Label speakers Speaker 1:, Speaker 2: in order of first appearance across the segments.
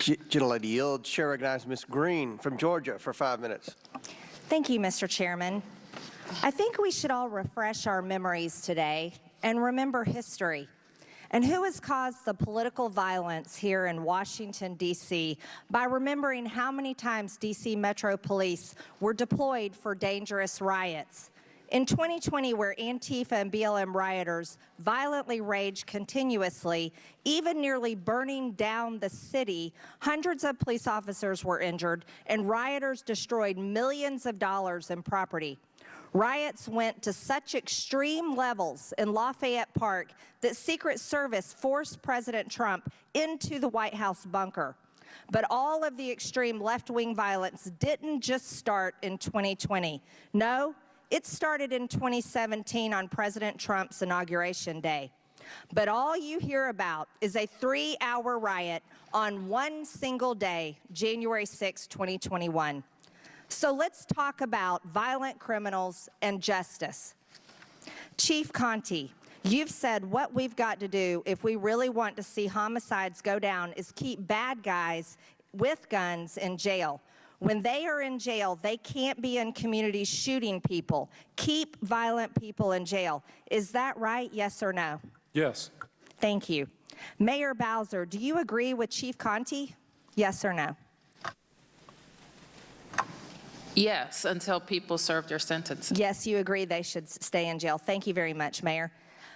Speaker 1: Gentlelady yields. Chair recognizes Ms. Green from Georgia for 5 minutes.
Speaker 2: Thank you, Mr. Chairman. I think we should all refresh our memories today and remember history and who has caused the political violence here in Washington, D.C. by remembering how many times D.C. Metro Police were deployed for dangerous riots. In 2020, where Antifa and BLM rioters violently raged continuously, even nearly burning down the city, hundreds of police officers were injured and rioters destroyed millions of dollars in property. Riots went to such extreme levels in Lafayette Park that Secret Service forced President Trump into the White House bunker. But all of the extreme left-wing violence didn't just start in 2020. No, it started in 2017 on President Trump's inauguration day. But all you hear about is a 3-hour riot on one single day, January 6, 2021. So let's talk about violent criminals and justice. Chief Conte, you've said what we've got to do if we really want to see homicides go down is keep bad guys with guns in jail. When they are in jail, they can't be in communities shooting people. Keep violent people in jail. Is that right, yes or no?
Speaker 3: Yes.
Speaker 2: Thank you. Mayor Bowser, do you agree with Chief Conte? Yes or no?
Speaker 4: Yes, until people serve their sentence.
Speaker 2: Yes, you agree they should stay in jail. Thank you very much, Mayor.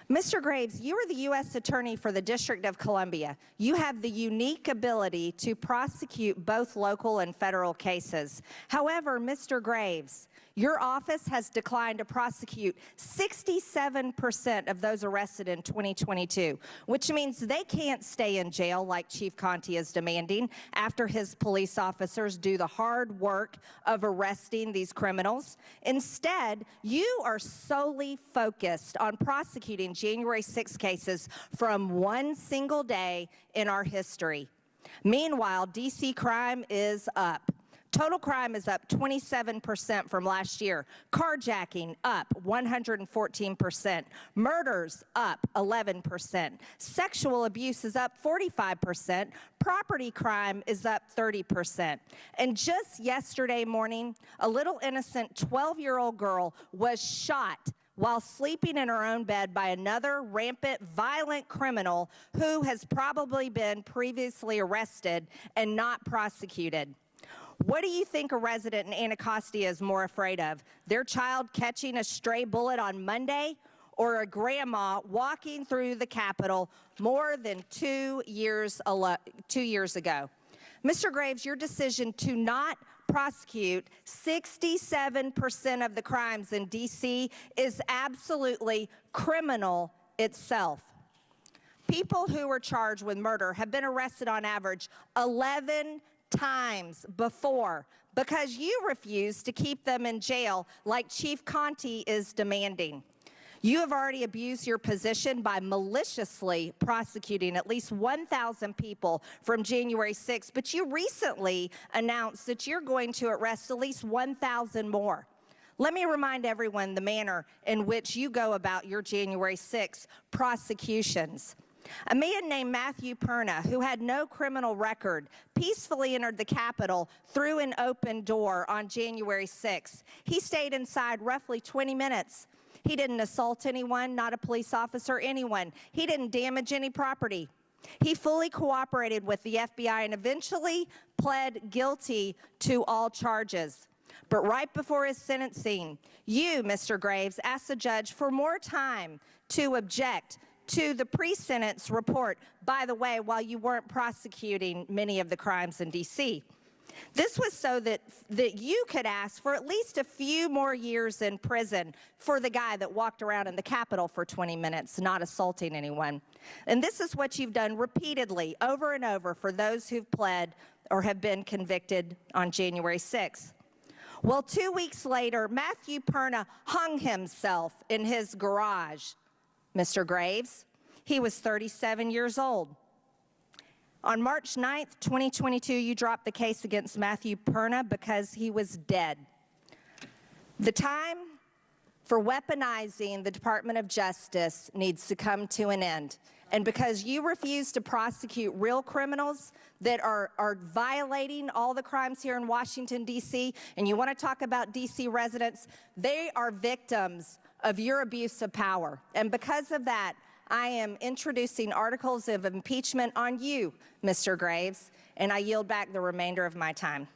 Speaker 2: Mr. Graves, you are the U.S. Attorney for the District of Columbia. You have the unique ability to prosecute both local and federal cases. However, Mr. Graves, your office has declined to prosecute 67% of those arrested in 2022, which means they can't stay in jail like Chief Conte is demanding after his police officers do the hard work of arresting these criminals. Instead, you are solely focused on prosecuting January 6 cases from one single day in our history. Meanwhile, D.C. crime is up. Total crime is up 27% from last year. Carjacking up 114%. Murders up 11%. Sexual abuse is up 45%. Property crime is up 30%. And just yesterday morning, a little innocent 12-year-old girl was shot while sleeping in her own bed by another rampant, violent criminal who has probably been previously arrested and not prosecuted. What do you think a resident in Anacostia is more afraid of? Their child catching a stray bullet on Monday, or a grandma walking through the Capitol more than 2 years ago? Mr. Graves, your decision to not prosecute 67% of the crimes in D.C. is absolutely criminal itself. People who are charged with murder have been arrested on average 11 times before because you refuse to keep them in jail like Chief Conte is demanding. You have already abused your position by maliciously prosecuting at least 1,000 people from January 6th, but you recently announced that you're going to arrest at least 1,000 more. Let me remind everyone the manner in which you go about your January 6th prosecutions. A man named Matthew Perna, who had no criminal record, peacefully entered the Capitol through an open door on January 6th. He stayed inside roughly 20 minutes. He didn't assault anyone, not a police officer, anyone. He didn't damage any property. He fully cooperated with the FBI and eventually pled guilty to all charges. But right before his sentencing, you, Mr. Graves, asked the judge for more time to object to the pre-sentence report, by the way, while you weren't prosecuting many of the crimes in D.C. This was so that you could ask for at least a few more years in prison for the guy that walked around in the Capitol for 20 minutes, not assaulting anyone. And this is what you've done repeatedly, over and over, for those who've pled or have been convicted on January 6th. Well, 2 weeks later, Matthew Perna hung himself in his garage. Mr. Graves, he was 37 years old. On March 9th, 2022, you dropped the case against Matthew Perna because he was dead. The time for weaponizing the Department of Justice needs to come to an end. And because you refuse to prosecute real criminals that are violating all the crimes here in Washington, D.C., and you want to talk about D.C. residents, they are victims of your abuse of power. And because of that, I am introducing articles of impeachment on you, Mr. Graves, and I yield back the remainder of my time.